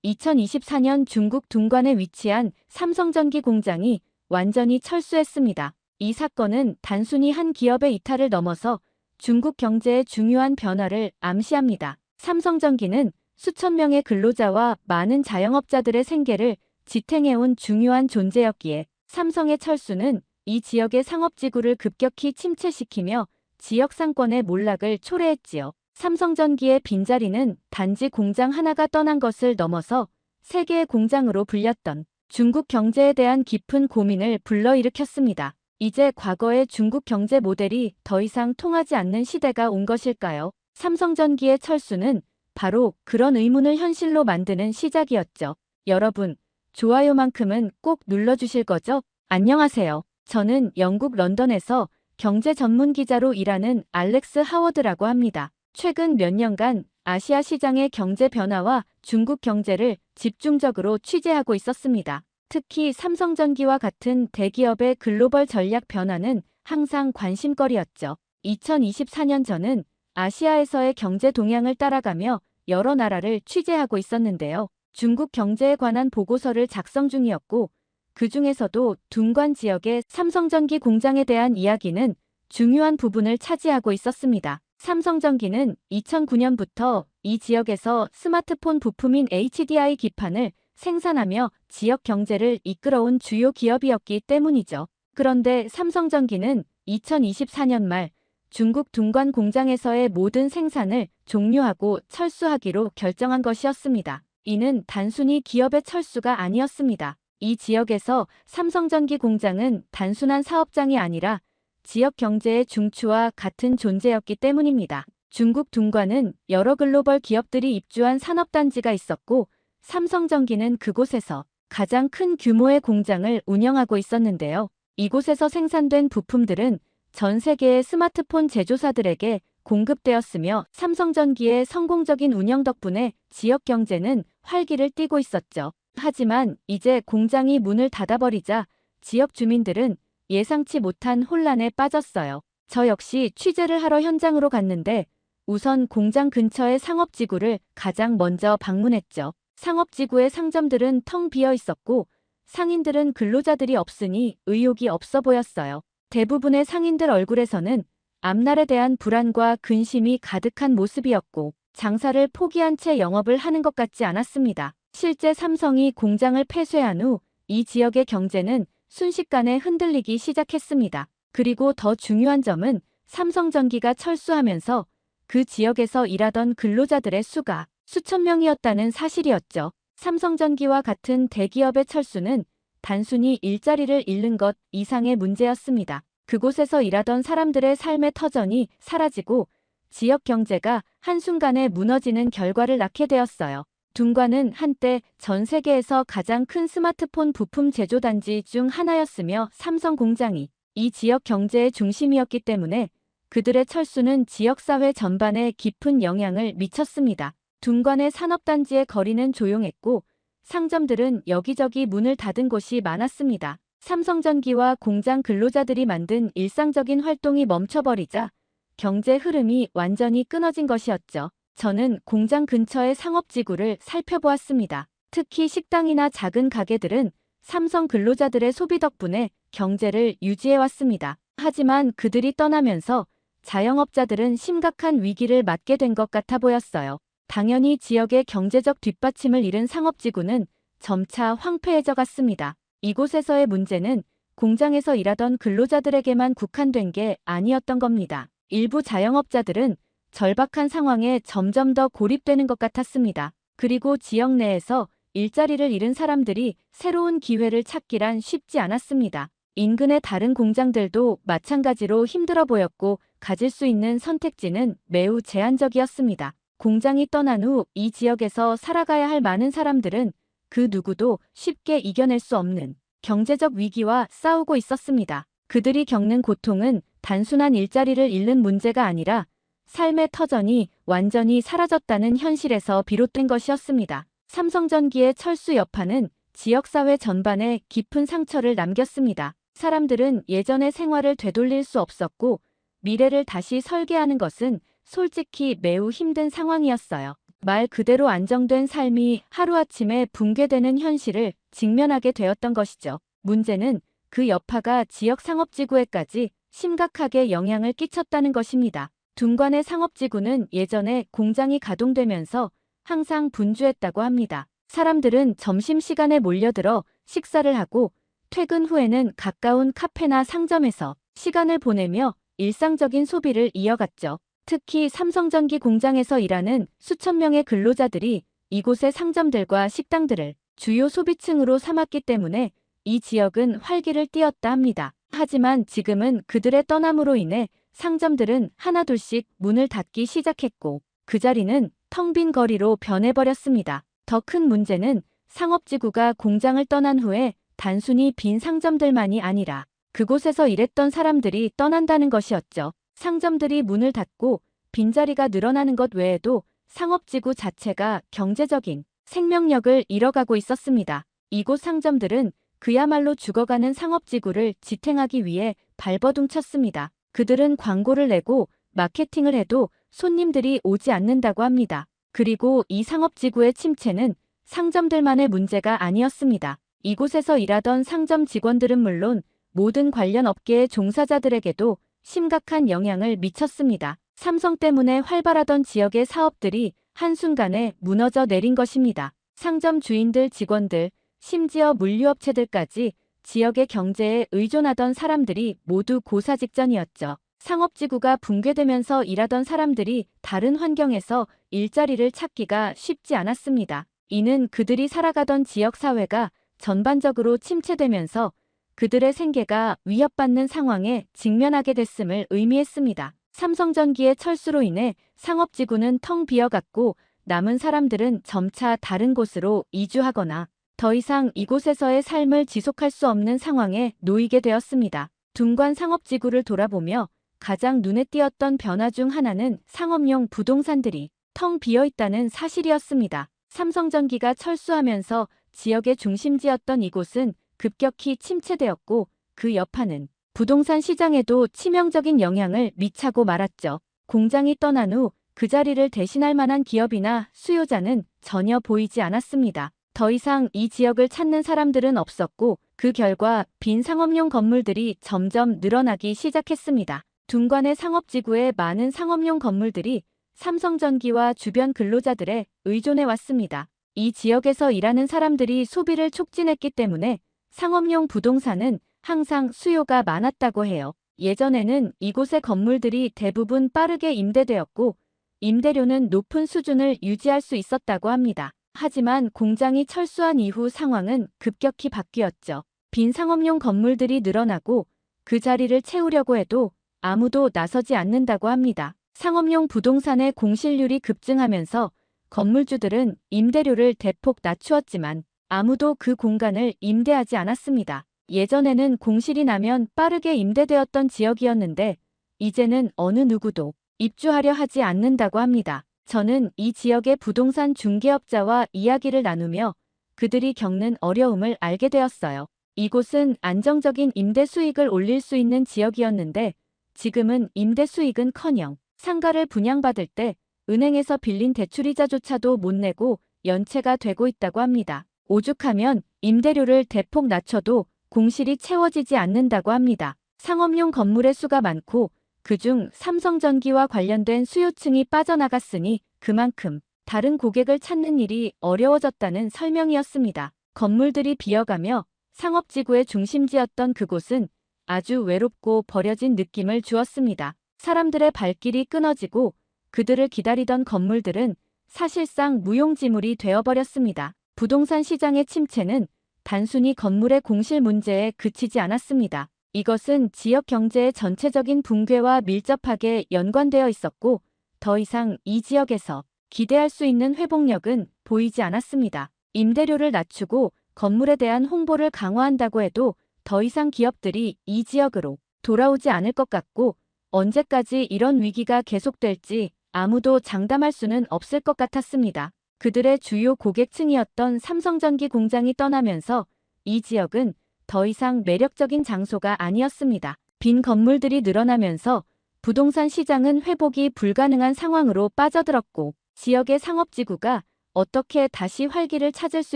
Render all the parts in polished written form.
2024년 중국 둥관에 위치한 삼성전기 공장이 완전히 철수했습니다. 이 사건은 단순히 한 기업의 이탈을 넘어서 중국 경제의 중요한 변화를 암시합니다. 삼성전기는 수천 명의 근로자와 많은 자영업자들의 생계를 지탱해온 중요한 존재였기에 삼성의 철수는 이 지역의 상업지구를 급격히 침체시키며 지역 상권의 몰락을 초래했지요. 삼성전기의 빈자리는 단지 공장 하나가 떠난 것을 넘어서 세 개의 공장으로 불렸던 중국 경제에 대한 깊은 고민을 불러일으켰습니다. 이제 과거의 중국 경제 모델이 더 이상 통하지 않는 시대가 온 것일까요? 삼성전기의 철수는 바로 그런 의문을 현실로 만드는 시작이었죠. 여러분, 좋아요만큼은 꼭 눌러주실 거죠? 안녕하세요. 저는 영국 런던에서 경제 전문 기자로 일하는 알렉스 하워드라고 합니다. 최근 몇 년간 아시아 시장의 경제 변화와 중국 경제를 집중적으로 취재하고 있었습니다. 특히 삼성전기와 같은 대기업의 글로벌 전략 변화는 항상 관심거리였죠. 2024년 저는 아시아에서의 경제 동향을 따라가며 여러 나라를 취재하고 있었는데요. 중국 경제에 관한 보고서를 작성 중이었고, 그 중에서도 둥관 지역의 삼성전기 공장에 대한 이야기는 중요한 부분을 차지하고 있었습니다. 삼성전기는 2009년부터 이 지역에서 스마트폰 부품인 HDI 기판을 생산하며 지역 경제를 이끌어온 주요 기업이었기 때문이죠. 그런데 삼성전기는 2024년 말 중국 둥관 공장에서의 모든 생산을 종료하고 철수하기로 결정한 것이었습니다. 이는 단순히 기업의 철수가 아니었습니다. 이 지역에서 삼성전기 공장은 단순한 사업장이 아니라 지역 경제의 중추와 같은 존재였기 때문입니다. 중국 둥관은 여러 글로벌 기업들이 입주한 산업단지가 있었고, 삼성전기는 그곳에서 가장 큰 규모의 공장을 운영하고 있었는데요. 이곳에서 생산된 부품들은 전 세계의 스마트폰 제조사들에게 공급되었으며, 삼성전기의 성공적인 운영 덕분에 지역 경제는 활기를 띠고 있었죠. 하지만 이제 공장이 문을 닫아버리자 지역 주민들은 예상치 못한 혼란에 빠졌어요. 저 역시 취재를 하러 현장으로 갔는데 우선 공장 근처의 상업지구를 가장 먼저 방문했죠. 상업지구의 상점들은 텅 비어 있었고 상인들은 근로자들이 없으니 의욕이 없어 보였어요. 대부분의 상인들 얼굴에서는 앞날에 대한 불안과 근심이 가득한 모습이었고 장사를 포기한 채 영업을 하는 것 같지 않았습니다. 실제 삼성이 공장을 폐쇄한 후 이 지역의 경제는 순식간에 흔들리기 시작했습니다. 그리고 더 중요한 점은 삼성전기가 철수하면서 그 지역에서 일하던 근로자들의 수가 수천 명이었다는 사실이었죠. 삼성전기와 같은 대기업의 철수는 단순히 일자리를 잃는 것 이상의 문제였습니다. 그곳에서 일하던 사람들의 삶의 터전이 사라지고 지역 경제가 한순간에 무너지는 결과를 낳게 되었어요. 둥관은 한때 전 세계에서 가장 큰 스마트폰 부품 제조단지 중 하나였으며 삼성 공장이 이 지역 경제의 중심이었기 때문에 그들의 철수는 지역사회 전반에 깊은 영향을 미쳤습니다. 둥관의 산업단지의 거리는 조용했고 상점들은 여기저기 문을 닫은 곳이 많았습니다. 삼성전기와 공장 근로자들이 만든 일상적인 활동이 멈춰버리자 경제 흐름이 완전히 끊어진 것이었죠. 저는 공장 근처의 상업지구를 살펴보았습니다. 특히 식당이나 작은 가게들은 삼성 근로자들의 소비 덕분에 경제를 유지해왔습니다. 하지만 그들이 떠나면서 자영업자들은 심각한 위기를 맞게 된 것 같아 보였어요. 당연히 지역의 경제적 뒷받침을 잃은 상업지구는 점차 황폐해져 갔습니다. 이곳에서의 문제는 공장에서 일하던 근로자들에게만 국한된 게 아니었던 겁니다. 일부 자영업자들은 절박한 상황에 점점 더 고립되는 것 같았습니다. 그리고 지역 내에서 일자리를 잃은 사람들이 새로운 기회를 찾기란 쉽지 않았습니다. 인근의 다른 공장들도 마찬가지로 힘들어 보였고 가질 수 있는 선택지는 매우 제한적이었습니다. 공장이 떠난 후 이 지역에서 살아가야 할 많은 사람들은 그 누구도 쉽게 이겨낼 수 없는 경제적 위기와 싸우고 있었습니다. 그들이 겪는 고통은 단순한 일자리를 잃는 문제가 아니라 삶의 터전이 완전히 사라졌다는 현실에서 비롯된 것이었습니다. 삼성전기의 철수 여파는 지역사회 전반에 깊은 상처를 남겼습니다. 사람들은 예전의 생활을 되돌릴 수 없었고 미래를 다시 설계하는 것은 솔직히 매우 힘든 상황이었어요. 말 그대로 안정된 삶이 하루아침에 붕괴되는 현실을 직면하게 되었던 것이죠. 문제는 그 여파가 지역 상업지구에까지 심각하게 영향을 끼쳤다는 것입니다. 둔관의 상업지구는 예전에 공장이 가동되면서 항상 분주했다고 합니다. 사람들은 점심시간에 몰려들어 식사를 하고 퇴근 후에는 가까운 카페나 상점에서 시간을 보내며 일상적인 소비를 이어갔죠. 특히 삼성전기 공장에서 일하는 수천 명의 근로자들이 이곳의 상점들과 식당들을 주요 소비층으로 삼았기 때문에 이 지역은 활기를 띠었다 합니다. 하지만 지금은 그들의 떠남으로 인해 상점들은 하나둘씩 문을 닫기 시작했고 그 자리는 텅 빈 거리로 변해버렸습니다. 더 큰 문제는 상업지구가 공장을 떠난 후에 단순히 빈 상점들만이 아니라 그곳에서 일했던 사람들이 떠난다는 것이었죠. 상점들이 문을 닫고 빈자리가 늘어나는 것 외에도 상업지구 자체가 경제적인 생명력을 잃어가고 있었습니다. 이곳 상점들은 그야말로 죽어가는 상업지구를 지탱하기 위해 발버둥쳤습니다. 그들은 광고를 내고 마케팅을 해도 손님들이 오지 않는다고 합니다. 그리고 이 상업지구의 침체는 상점들만의 문제가 아니었습니다. 이곳에서 일하던 상점 직원들은 물론 모든 관련 업계의 종사자들에게도 심각한 영향을 미쳤습니다. 삼성 때문에 활발하던 지역의 사업들이 한순간에 무너져 내린 것입니다. 상점 주인들, 직원들, 심지어 물류업체들까지 지역의 경제에 의존하던 사람들이 모두 고사 직전이었죠. 상업지구가 붕괴되면서 일하던 사람들이 다른 환경에서 일자리를 찾기가 쉽지 않았습니다. 이는 그들이 살아가던 지역사회가 전반적으로 침체되면서 그들의 생계가 위협받는 상황에 직면하게 됐음을 의미했습니다. 삼성전기의 철수로 인해 상업지구는 텅 비어갔고 남은 사람들은 점차 다른 곳으로 이주하거나 더 이상 이곳에서의 삶을 지속할 수 없는 상황에 놓이게 되었습니다. 둔관 상업지구를 돌아보며 가장 눈에 띄었던 변화 중 하나는 상업용 부동산들이 텅 비어있다는 사실이었습니다. 삼성전기가 철수하면서 지역의 중심지였던 이곳은 급격히 침체되었고 그 여파는 부동산 시장에도 치명적인 영향을 미치고 말았죠. 공장이 떠난 후 그 자리를 대신할 만한 기업이나 수요자는 전혀 보이지 않았습니다. 더 이상 이 지역을 찾는 사람들은 없었고 그 결과 빈 상업용 건물들이 점점 늘어나기 시작했습니다. 둔관의 상업지구에 많은 상업용 건물들이 삼성전기와 주변 근로자들에 의존해 왔습니다. 이 지역에서 일하는 사람들이 소비를 촉진했기 때문에 상업용 부동산은 항상 수요가 많았다고 해요. 예전에는 이곳의 건물들이 대부분 빠르게 임대되었고 임대료는 높은 수준을 유지할 수 있었다고 합니다. 하지만 공장이 철수한 이후 상황은 급격히 바뀌었죠. 빈 상업용 건물들이 늘어나고 그 자리를 채우려고 해도 아무도 나서지 않는다고 합니다. 상업용 부동산의 공실률이 급증하면서 건물주들은 임대료를 대폭 낮추었지만 아무도 그 공간을 임대하지 않았습니다. 예전에는 공실이 나면 빠르게 임대되었던 지역이었는데 이제는 어느 누구도 입주하려 하지 않는다고 합니다. 저는 이 지역의 부동산 중개업자와 이야기를 나누며 그들이 겪는 어려움을 알게 되었어요. 이곳은 안정적인 임대 수익을 올릴 수 있는 지역이었는데 지금은 임대 수익은커녕 상가를 분양받을 때 은행에서 빌린 대출이자조차도 못 내고 연체가 되고 있다고 합니다. 오죽하면 임대료를 대폭 낮춰도 공실이 채워지지 않는다고 합니다. 상업용 건물의 수가 많고 그중 삼성전기와 관련된 수요층이 빠져나갔으니 그만큼 다른 고객을 찾는 일이 어려워졌다는 설명이었습니다. 건물들이 비어가며 상업지구의 중심지였던 그곳은 아주 외롭고 버려진 느낌을 주었습니다. 사람들의 발길이 끊어지고 그들을 기다리던 건물들은 사실상 무용지물이 되어버렸습니다. 부동산 시장의 침체는 단순히 건물의 공실 문제에 그치지 않았습니다. 이것은 지역 경제의 전체적인 붕괴와 밀접하게 연관되어 있었고 더 이상 이 지역에서 기대할 수 있는 회복력은 보이지 않았습니다. 임대료를 낮추고 건물에 대한 홍보를 강화한다고 해도 더 이상 기업들이 이 지역으로 돌아오지 않을 것 같고 언제까지 이런 위기가 계속될지 아무도 장담할 수는 없을 것 같았습니다. 그들의 주요 고객층이었던 삼성전기 공장이 떠나면서 이 지역은 더 이상 매력적인 장소가 아니었습니다. 빈 건물들이 늘어나면서 부동산 시장은 회복이 불가능한 상황으로 빠져들었고 지역의 상업지구가 어떻게 다시 활기를 찾을 수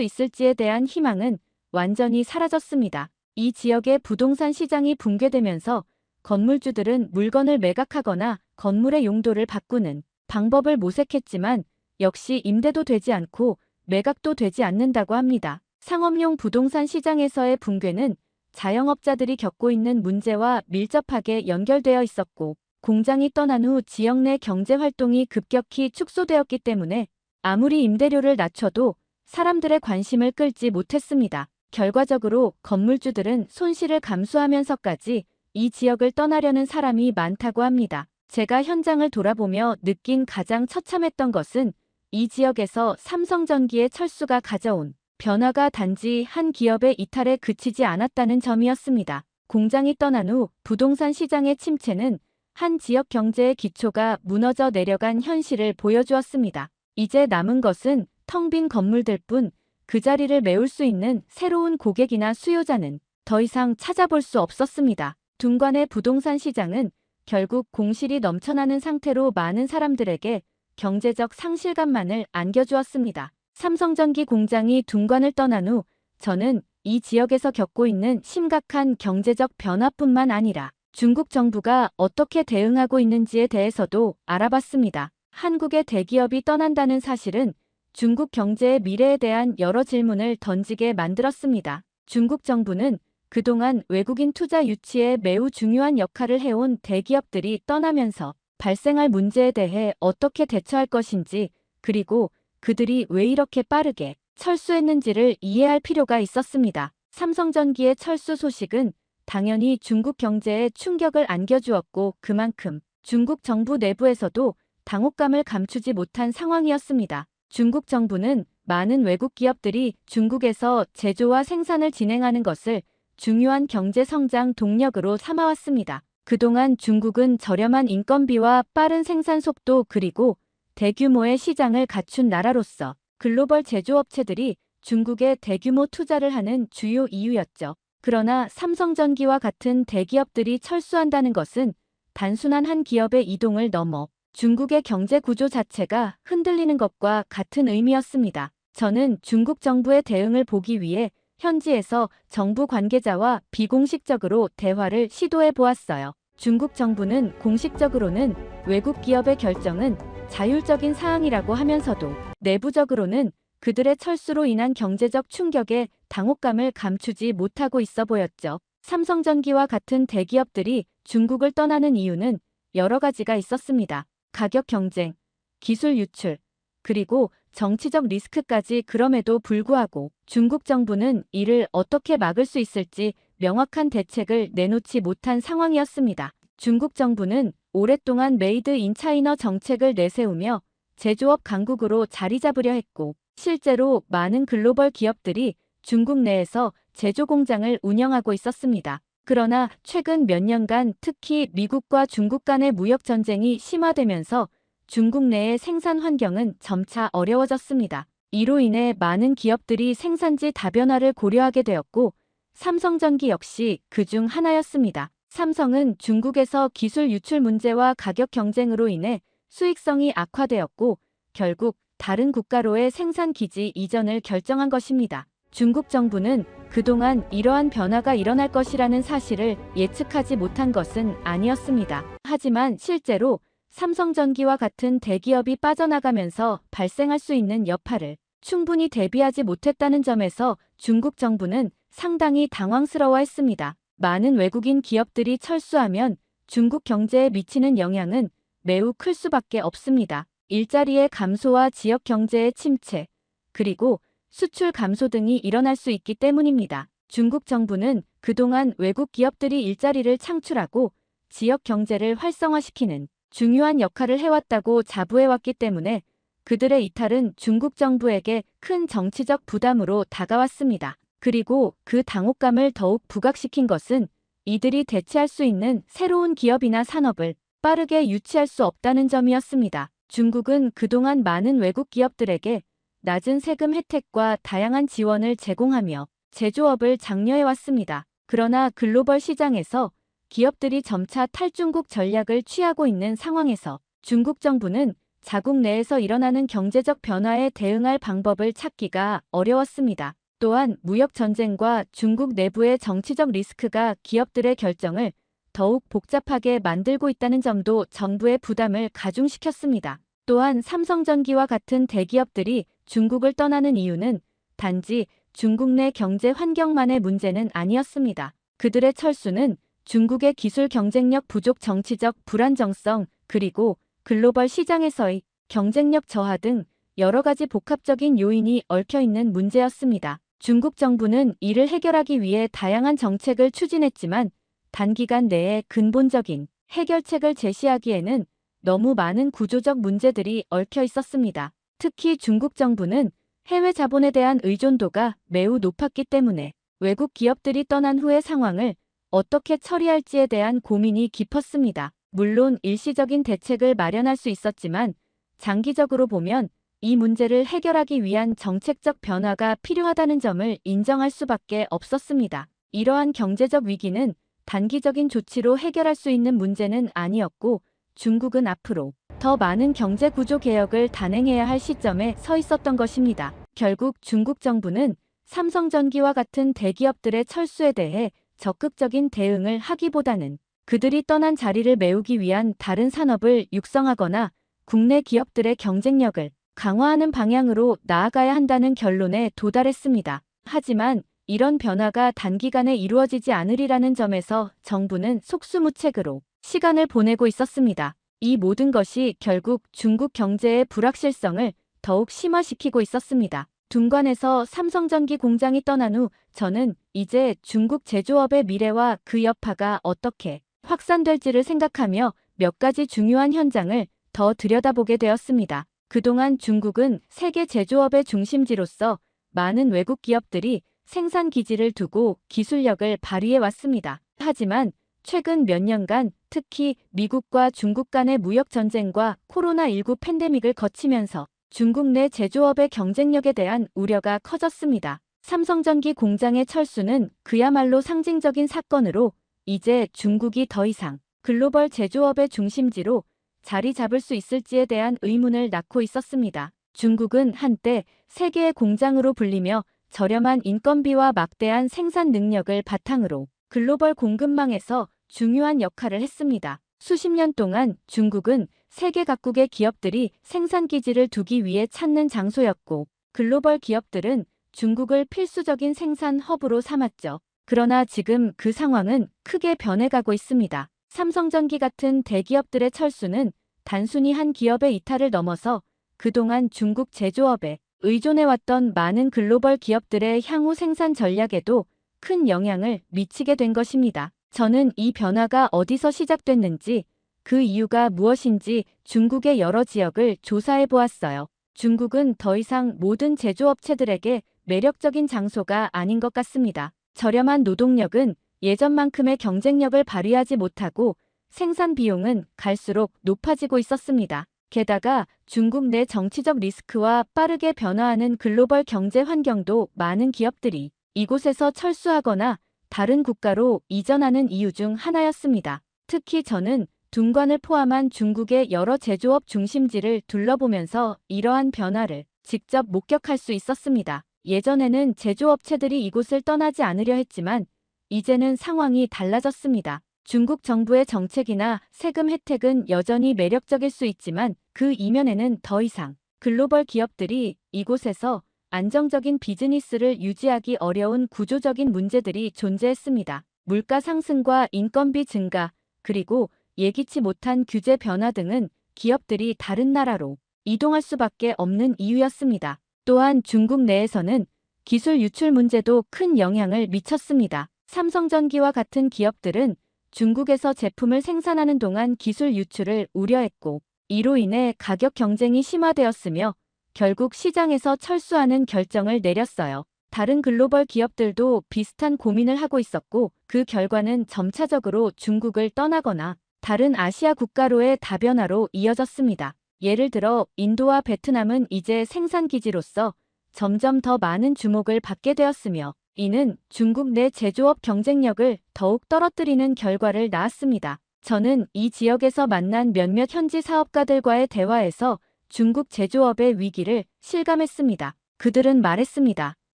있을지에 대한 희망은 완전히 사라졌습니다. 이 지역의 부동산 시장이 붕괴되면서 건물주들은 물건을 매각하거나 건물의 용도를 바꾸는 방법을 모색했지만 역시 임대도 되지 않고 매각도 되지 않는다고 합니다. 상업용 부동산 시장에서의 붕괴는 자영업자들이 겪고 있는 문제와 밀접하게 연결되어 있었고, 공장이 떠난 후 지역 내 경제활동이 급격히 축소되었기 때문에 아무리 임대료를 낮춰도 사람들의 관심을 끌지 못했습니다. 결과적으로 건물주들은 손실을 감수하면서까지 이 지역을 떠나려는 사람이 많다고 합니다. 제가 현장을 돌아보며 느낀 가장 처참했던 것은 이 지역에서 삼성전기의 철수가 가져온 변화가 단지 한 기업의 이탈에 그치지 않았다는 점이었습니다. 공장이 떠난 후 부동산 시장의 침체는 한 지역 경제의 기초가 무너져 내려간 현실을 보여주었습니다. 이제 남은 것은 텅 빈 건물들 뿐, 그 자리를 메울 수 있는 새로운 고객이나 수요자는 더 이상 찾아볼 수 없었습니다. 둔관의 부동산 시장은 결국 공실이 넘쳐나는 상태로 많은 사람들에게 경제적 상실감만을 안겨주었습니다. 삼성전기 공장이 둔관을 떠난 후 저는 이 지역에서 겪고 있는 심각한 경제적 변화뿐만 아니라 중국 정부가 어떻게 대응하고 있는지에 대해서도 알아봤습니다. 한국의 대기업이 떠난다는 사실은 중국 경제의 미래에 대한 여러 질문을 던지게 만들었습니다. 중국 정부는 그동안 외국인 투자 유치에 매우 중요한 역할을 해온 대기업들이 떠나면서 발생할 문제에 대해 어떻게 대처할 것인지, 그리고 그들이 왜 이렇게 빠르게 철수했는지를 이해할 필요가 있었습니다. 삼성전기의 철수 소식은 당연히 중국 경제에 충격을 안겨주었고, 그만큼 중국 정부 내부에서도 당혹감을 감추지 못한 상황이었습니다. 중국 정부는 많은 외국 기업들이 중국에서 제조와 생산을 진행하는 것을 중요한 경제 성장 동력으로 삼아왔습니다. 그동안 중국은 저렴한 인건비와 빠른 생산 속도, 그리고 대규모의 시장을 갖춘 나라로서 글로벌 제조업체들이 중국에 대규모 투자를 하는 주요 이유였죠. 그러나 삼성전기와 같은 대기업들이 철수한다는 것은 단순한 한 기업의 이동을 넘어 중국의 경제 구조 자체가 흔들리는 것과 같은 의미였습니다. 저는 중국 정부의 대응을 보기 위해 현지에서 정부 관계자와 비공식적으로 대화를 시도해 보았어요. 중국 정부는 공식적으로는 외국 기업의 결정은 자율적인 사항이라고 하면서도 내부적으로는 그들의 철수로 인한 경제적 충격에 당혹감을 감추지 못하고 있어 보였죠. 삼성전기와 같은 대기업들이 중국을 떠나는 이유는 여러 가지가 있었습니다. 가격 경쟁, 기술 유출, 그리고 정치적 리스크까지. 그럼에도 불구하고 중국 정부는 이를 어떻게 막을 수 있을지 명확한 대책을 내놓지 못한 상황이었습니다. 중국 정부는 오랫동안 메이드 인 차이나 정책을 내세우며 제조업 강국으로 자리 잡으려 했고, 실제로 많은 글로벌 기업들이 중국 내에서 제조 공장을 운영하고 있었습니다. 그러나 최근 몇 년간 특히 미국과 중국 간의 무역 전쟁이 심화되면서 중국 내의 생산 환경은 점차 어려워졌습니다. 이로 인해 많은 기업들이 생산지 다변화를 고려하게 되었고, 삼성전기 역시 그중 하나였습니다. 삼성은 중국에서 기술 유출 문제와 가격 경쟁으로 인해 수익성이 악화되었고, 결국 다른 국가로의 생산 기지 이전을 결정한 것입니다. 중국 정부는 그동안 이러한 변화가 일어날 것이라는 사실을 예측하지 못한 것은 아니었습니다. 하지만 실제로 삼성전기와 같은 대기업이 빠져나가면서 발생할 수 있는 여파를 충분히 대비하지 못했다는 점에서 중국 정부는 상당히 당황스러워했습니다. 많은 외국인 기업들이 철수하면 중국 경제에 미치는 영향은 매우 클 수밖에 없습니다. 일자리의 감소와 지역 경제의 침체, 그리고 수출 감소 등이 일어날 수 있기 때문입니다. 중국 정부는 그동안 외국 기업들이 일자리를 창출하고 지역 경제를 활성화시키는 중요한 역할을 해왔다고 자부해왔기 때문에 그들의 이탈은 중국 정부에게 큰 정치적 부담으로 다가왔습니다. 그리고 그 당혹감을 더욱 부각시킨 것은 이들이 대체할 수 있는 새로운 기업이나 산업을 빠르게 유치할 수 없다는 점이었습니다. 중국은 그동안 많은 외국 기업들에게 낮은 세금 혜택과 다양한 지원을 제공하며 제조업을 장려해왔습니다. 그러나 글로벌 시장에서 기업들이 점차 탈중국 전략을 취하고 있는 상황에서 중국 정부는 자국 내에서 일어나는 경제적 변화에 대응할 방법을 찾기가 어려웠습니다. 또한 무역 전쟁과 중국 내부의 정치적 리스크가 기업들의 결정을 더욱 복잡하게 만들고 있다는 점도 정부의 부담을 가중시켰습니다. 또한 삼성전기와 같은 대기업들이 중국을 떠나는 이유는 단지 중국 내 경제 환경만의 문제는 아니었습니다. 그들의 철수는 중국의 기술 경쟁력 부족, 정치적 불안정성, 그리고 글로벌 시장에서의 경쟁력 저하 등 여러 가지 복합적인 요인이 얽혀 있는 문제였습니다. 중국 정부는 이를 해결하기 위해 다양한 정책을 추진했지만 단기간 내에 근본적인 해결책을 제시하기에는 너무 많은 구조적 문제들이 얽혀 있었습니다. 특히 중국 정부는 해외 자본에 대한 의존도가 매우 높았기 때문에 외국 기업들이 떠난 후의 상황을 어떻게 처리할지에 대한 고민이 깊었습니다. 물론 일시적인 대책을 마련할 수 있었지만 장기적으로 보면 이 문제를 해결하기 위한 정책적 변화가 필요하다는 점을 인정할 수밖에 없었습니다. 이러한 경제적 위기는 단기적인 조치로 해결할 수 있는 문제는 아니었고 중국은 앞으로 더 많은 경제 구조 개혁을 단행해야 할 시점에 서 있었던 것입니다. 결국 중국 정부는 삼성전기와 같은 대기업들의 철수에 대해 적극적인 대응을 하기보다는 그들이 떠난 자리를 메우기 위한 다른 산업을 육성하거나 국내 기업들의 경쟁력을 강화하는 방향으로 나아가야 한다는 결론에 도달했습니다. 하지만 이런 변화가 단기간에 이루어지지 않으리라는 점에서 정부는 속수무책으로 시간을 보내고 있었습니다. 이 모든 것이 결국 중국 경제의 불확실성을 더욱 심화시키고 있었습니다. 둔관에서 삼성전기 공장이 떠난 후 저는 이제 중국 제조업의 미래와 그 여파가 어떻게 확산될지를 생각하며 몇 가지 중요한 현장을 더 들여다보게 되었습니다. 그동안 중국은 세계 제조업의 중심지로서 많은 외국 기업들이 생산 기지를 두고 기술력을 발휘해 왔습니다. 하지만 최근 몇 년간 특히 미국과 중국 간의 무역 전쟁과 코로나19 팬데믹을 거치면서 중국 내 제조업의 경쟁력에 대한 우려가 커졌습니다. 삼성전기 공장의 철수는 그야말로 상징적인 사건으로 이제 중국이 더 이상 글로벌 제조업의 중심지로 자리 잡을 수 있을지에 대한 의문을 낳고 있었습니다. 중국은 한때 세계의 공장으로 불리며 저렴한 인건비와 막대한 생산 능력을 바탕으로 글로벌 공급망에서 중요한 역할을 했습니다. 수십 년 동안 중국은 세계 각국의 기업들이 생산 기지를 두기 위해 찾는 장소였고 글로벌 기업들은 중국을 필수적인 생산 허브로 삼았죠. 그러나 지금 그 상황은 크게 변해가고 있습니다. 삼성전기 같은 대기업들의 철수는 단순히 한 기업의 이탈을 넘어서 그동안 중국 제조업에 의존해왔던 많은 글로벌 기업들의 향후 생산 전략에도 큰 영향을 미치게 된 것입니다. 저는 이 변화가 어디서 시작됐는지, 그 이유가 무엇인지 중국의 여러 지역을 조사해 보았어요. 중국은 더 이상 모든 제조업체들에게 매력적인 장소가 아닌 것 같습니다. 저렴한 노동력은 예전만큼의 경쟁력을 발휘하지 못하고 생산 비용은 갈수록 높아지고 있었습니다. 게다가 중국 내 정치적 리스크와 빠르게 변화하는 글로벌 경제 환경도 많은 기업들이 이곳에서 철수하거나 다른 국가로 이전하는 이유 중 하나였습니다. 특히 저는 둔관을 포함한 중국의 여러 제조업 중심지를 둘러보면서 이러한 변화를 직접 목격할 수 있었습니다. 예전에는 제조업체들이 이곳을 떠나지 않으려 했지만 이제는 상황이 달라졌습니다. 중국 정부의 정책이나 세금 혜택은 여전히 매력적일 수 있지만 그 이면에는 더 이상 글로벌 기업들이 이곳에서 안정적인 비즈니스를 유지하기 어려운 구조적인 문제들이 존재했습니다. 물가 상승과 인건비 증가, 그리고 예기치 못한 규제 변화 등은 기업들이 다른 나라로 이동할 수밖에 없는 이유였습니다. 또한 중국 내에서는 기술 유출 문제도 큰 영향을 미쳤습니다. 삼성전기와 같은 기업들은 중국에서 제품을 생산하는 동안 기술 유출을 우려했고 이로 인해 가격 경쟁이 심화되었으며 결국 시장에서 철수하는 결정을 내렸어요. 다른 글로벌 기업들도 비슷한 고민을 하고 있었고 그 결과는 점차적으로 중국을 떠나거나 다른 아시아 국가로의 다변화로 이어졌습니다. 예를 들어 인도와 베트남은 이제 생산 기지로서 점점 더 많은 주목을 받게 되었으며 이는 중국 내 제조업 경쟁력을 더욱 떨어뜨리는 결과를 낳았습니다. 저는 이 지역에서 만난 몇몇 현지 사업가들과의 대화에서 중국 제조업의 위기를 실감했습니다. 그들은 말했습니다.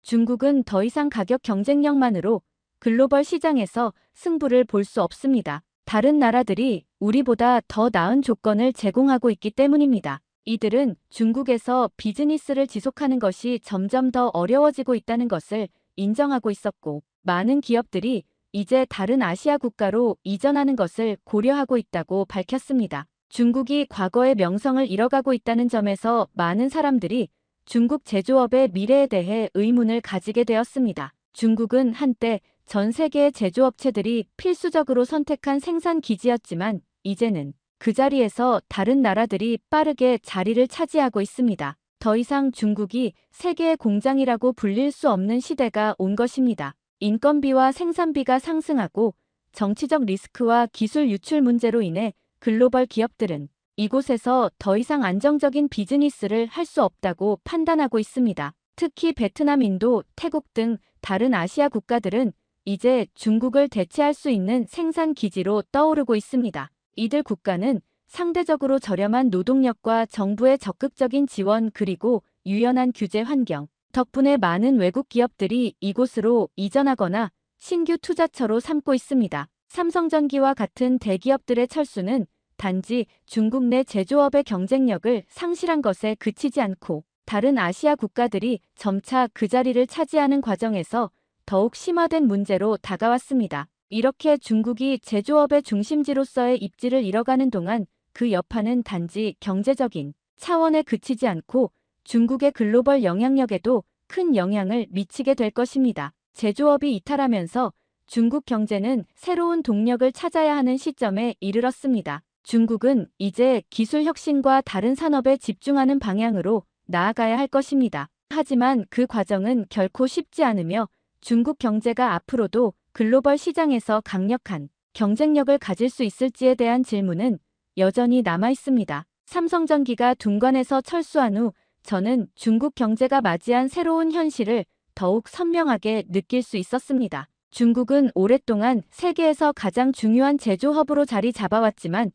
중국은 더 이상 가격 경쟁력만으로 글로벌 시장에서 승부를 볼 수 없습니다. 다른 나라들이 우리보다 더 나은 조건을 제공하고 있기 때문입니다. 이들은 중국에서 비즈니스를 지속하는 것이 점점 더 어려워지고 있다는 것을 인정하고 있었고, 많은 기업들이 이제 다른 아시아 국가로 이전하는 것을 고려하고 있다고 밝혔습니다. 중국이 과거의 명성을 잃어가고 있다는 점에서 많은 사람들이 중국 제조업의 미래에 대해 의문을 가지게 되었습니다. 중국은 한때 전 세계의 제조업체들이 필수적으로 선택한 생산 기지였지만 이제는 그 자리에서 다른 나라들이 빠르게 자리를 차지하고 있습니다. 더 이상 중국이 세계의 공장이라고 불릴 수 없는 시대가 온 것입니다. 인건비와 생산비가 상승하고 정치적 리스크와 기술 유출 문제로 인해 글로벌 기업들은 이곳에서 더 이상 안정적인 비즈니스를 할 수 없다고 판단하고 있습니다. 특히 베트남, 인도, 태국 등 다른 아시아 국가들은 이제 중국을 대체할 수 있는 생산 기지로 떠오르고 있습니다. 이들 국가는 상대적으로 저렴한 노동력과 정부의 적극적인 지원 그리고 유연한 규제 환경 덕분에 많은 외국 기업들이 이곳으로 이전하거나 신규 투자처로 삼고 있습니다. 삼성전기와 같은 대기업들의 철수는 단지 중국 내 제조업의 경쟁력을 상실한 것에 그치지 않고 다른 아시아 국가들이 점차 그 자리를 차지하는 과정에서 더욱 심화된 문제로 다가왔습니다. 이렇게 중국이 제조업의 중심지로서의 입지를 잃어가는 동안 그 여파는 단지 경제적인 차원에 그치지 않고 중국의 글로벌 영향력에도 큰 영향을 미치게 될 것입니다. 제조업이 이탈하면서 중국 경제는 새로운 동력을 찾아야 하는 시점에 이르렀습니다. 중국은 이제 기술 혁신과 다른 산업에 집중하는 방향으로 나아가야 할 것입니다. 하지만 그 과정은 결코 쉽지 않으며 중국 경제가 앞으로도 글로벌 시장에서 강력한 경쟁력을 가질 수 있을지에 대한 질문은 여전히 남아 있습니다. 삼성전기가 둔관에서 철수한 후 저는 중국 경제가 맞이한 새로운 현실을 더욱 선명하게 느낄 수 있었습니다. 중국은 오랫동안 세계에서 가장 중요한 제조 허브로 자리 잡아왔지만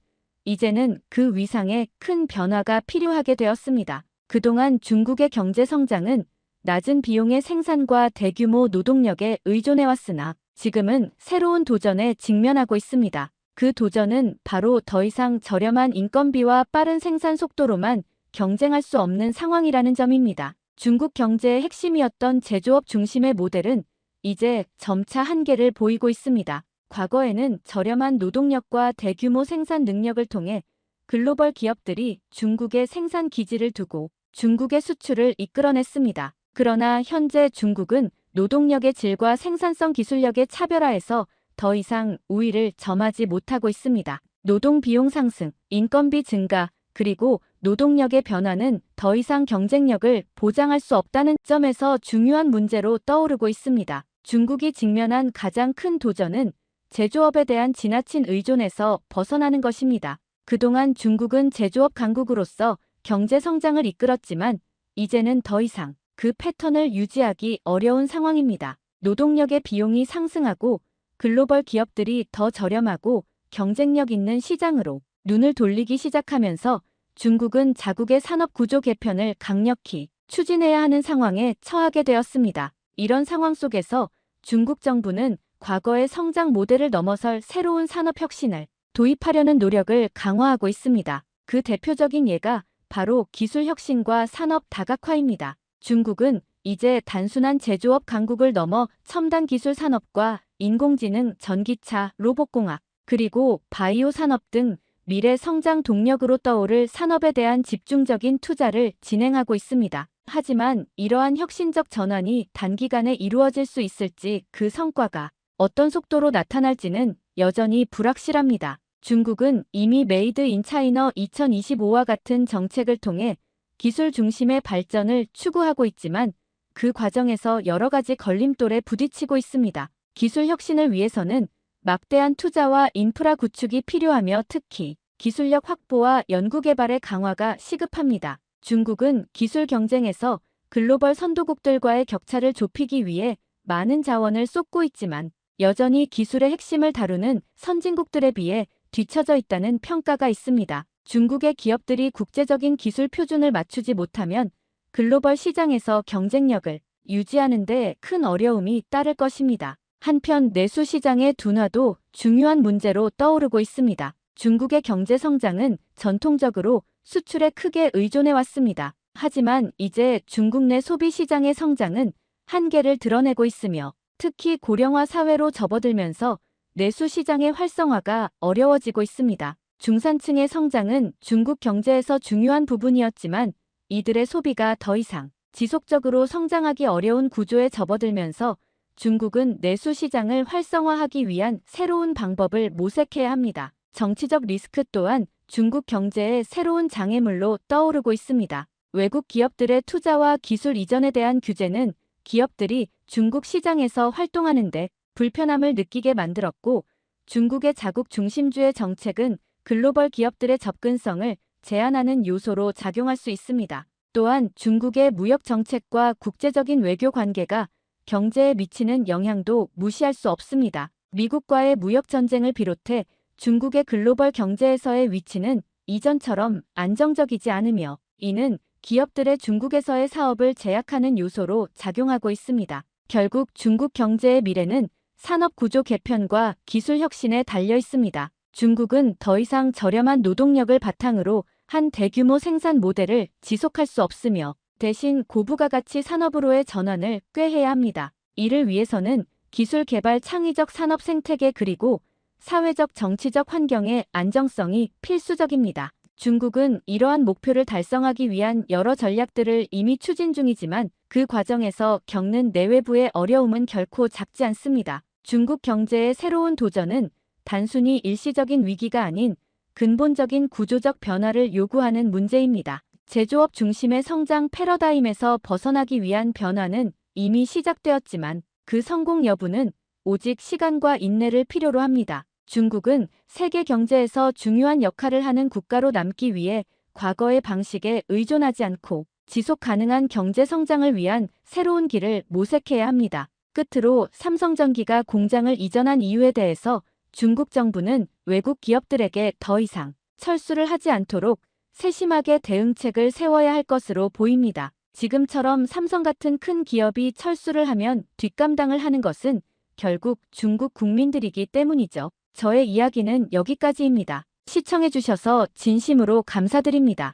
이제는 그 위상에 큰 변화가 필요하게 되었습니다. 그동안 중국의 경제 성장은 낮은 비용의 생산과 대규모 노동력에 의존해왔으나 지금은 새로운 도전에 직면하고 있습니다. 그 도전은 바로 더 이상 저렴한 인건비와 빠른 생산 속도로만 경쟁할 수 없는 상황이라는 점입니다. 중국 경제의 핵심이었던 제조업 중심의 모델은 이제 점차 한계를 보이고 있습니다. 과거에는 저렴한 노동력과 대규모 생산 능력을 통해 글로벌 기업들이 중국에 생산 기지를 두고 중국의 수출을 이끌어냈습니다. 그러나 현재 중국은 노동력의 질과 생산성 기술력의 차별화에서 더 이상 우위를 점하지 못하고 있습니다. 노동 비용 상승, 인건비 증가, 그리고 노동력의 변화는 더 이상 경쟁력을 보장할 수 없다는 점에서 중요한 문제로 떠오르고 있습니다. 중국이 직면한 가장 큰 도전은 제조업에 대한 지나친 의존에서 벗어나는 것입니다. 그동안 중국은 제조업 강국으로서 경제 성장을 이끌었지만 이제는 더 이상 그 패턴을 유지하기 어려운 상황입니다. 노동력의 비용이 상승하고 글로벌 기업들이 더 저렴하고 경쟁력 있는 시장으로 눈을 돌리기 시작하면서 중국은 자국의 산업 구조 개편을 강력히 추진해야 하는 상황에 처하게 되었습니다. 이런 상황 속에서 중국 정부는 과거의 성장 모델을 넘어설 새로운 산업 혁신을 도입하려는 노력을 강화하고 있습니다. 그 대표적인 예가 바로 기술 혁신과 산업 다각화입니다. 중국은 이제 단순한 제조업 강국을 넘어 첨단 기술 산업과 인공지능, 전기차, 로봇공학, 그리고 바이오 산업 등 미래 성장 동력으로 떠오를 산업에 대한 집중적인 투자를 진행하고 있습니다. 하지만 이러한 혁신적 전환이 단기간에 이루어질 수 있을지 그 성과가 어떤 속도로 나타날지는 여전히 불확실합니다. 중국은 이미 메이드 인 차이나 2025와 같은 정책을 통해 기술 중심의 발전을 추구하고 있지만 그 과정에서 여러 가지 걸림돌에 부딪히고 있습니다. 기술 혁신을 위해서는 막대한 투자와 인프라 구축이 필요하며 특히 기술력 확보와 연구개발의 강화가 시급합니다. 중국은 기술 경쟁에서 글로벌 선도국들과의 격차를 좁히기 위해 많은 자원을 쏟고 있지만 여전히 기술의 핵심을 다루는 선진국들에 비해 뒤처져 있다는 평가가 있습니다. 중국의 기업들이 국제적인 기술 표준을 맞추지 못하면 글로벌 시장에서 경쟁력을 유지하는 데 큰 어려움이 따를 것입니다. 한편 내수 시장의 둔화도 중요한 문제로 떠오르고 있습니다. 중국의 경제 성장은 전통적으로 수출에 크게 의존해 왔습니다. 하지만 이제 중국 내 소비 시장의 성장은 한계를 드러내고 있으며 특히 고령화 사회로 접어들면서 내수 시장의 활성화가 어려워지고 있습니다. 중산층의 성장은 중국 경제에서 중요한 부분이었지만 이들의 소비가 더 이상 지속적으로 성장하기 어려운 구조에 접어들면서 중국은 내수 시장을 활성화하기 위한 새로운 방법을 모색해야 합니다. 정치적 리스크 또한 중국 경제의 새로운 장애물로 떠오르고 있습니다. 외국 기업들의 투자와 기술 이전에 대한 규제는 기업들이 중국 시장에서 활동하는데 불편함을 느끼게 만들었고, 중국의 자국 중심주의 정책은 글로벌 기업들의 접근성을 제한하는 요소로 작용할 수 있습니다. 또한 중국의 무역 정책과 국제적인 외교 관계가 경제에 미치는 영향도 무시할 수 없습니다. 미국과의 무역 전쟁을 비롯해 중국의 글로벌 경제에서의 위치는 이전처럼 안정적이지 않으며 이는 기업들의 중국에서의 사업을 제약하는 요소로 작용하고 있습니다. 결국 중국 경제의 미래는 산업 구조 개편과 기술 혁신에 달려 있습니다. 중국은 더 이상 저렴한 노동력을 바탕으로 한 대규모 생산 모델을 지속할 수 없으며 대신 고부가가치 산업으로의 전환을 꾀해야 합니다. 이를 위해서는 기술 개발 창의적 산업 생태계 그리고 사회적 정치적 환경의 안정성이 필수적입니다. 중국은 이러한 목표를 달성하기 위한 여러 전략들을 이미 추진 중이지만 그 과정에서 겪는 내외부의 어려움은 결코 작지 않습니다. 중국 경제의 새로운 도전은 단순히 일시적인 위기가 아닌 근본적인 구조적 변화를 요구하는 문제입니다. 제조업 중심의 성장 패러다임에서 벗어나기 위한 변화는 이미 시작되었지만 그 성공 여부는 오직 시간과 인내를 필요로 합니다. 중국은 세계 경제에서 중요한 역할을 하는 국가로 남기 위해 과거의 방식에 의존하지 않고 지속 가능한 경제 성장을 위한 새로운 길을 모색해야 합니다. 끝으로 삼성전기가 공장을 이전한 이유에 대해서 중국 정부는 외국 기업들에게 더 이상 철수를 하지 않도록 세심하게 대응책을 세워야 할 것으로 보입니다. 지금처럼 삼성 같은 큰 기업이 철수를 하면 뒷감당을 하는 것은 결국 중국 국민들이기 때문이죠. 저의 이야기는 여기까지입니다. 시청해주셔서 진심으로 감사드립니다.